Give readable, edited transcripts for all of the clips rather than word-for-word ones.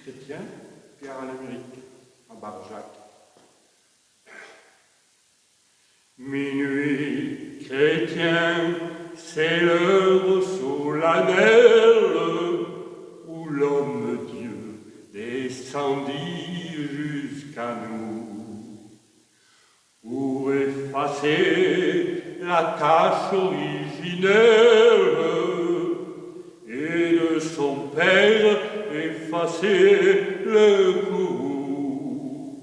chrétien, guerre en Amérique, à Barjac. Minuit chrétien, c'est l'heure solennelle où l'homme-dieu descendit jusqu'à nous pour effacer la tâche originelle et de son Père effacer le coup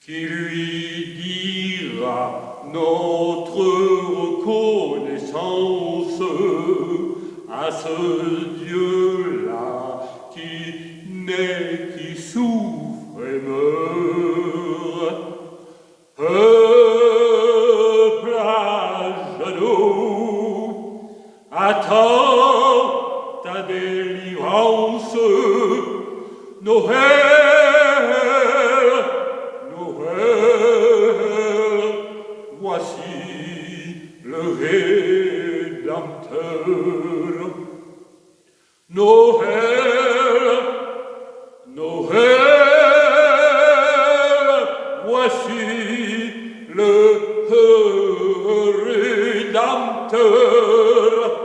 qui lui dira notre reconnaissance à ce Dieu-là qui naît, qui souffre et meurt. Peuple à genoux, attends ta délivrance, Noël, Noël, voici le Rédempteur. Noël, Noël, voici le Rédempteur.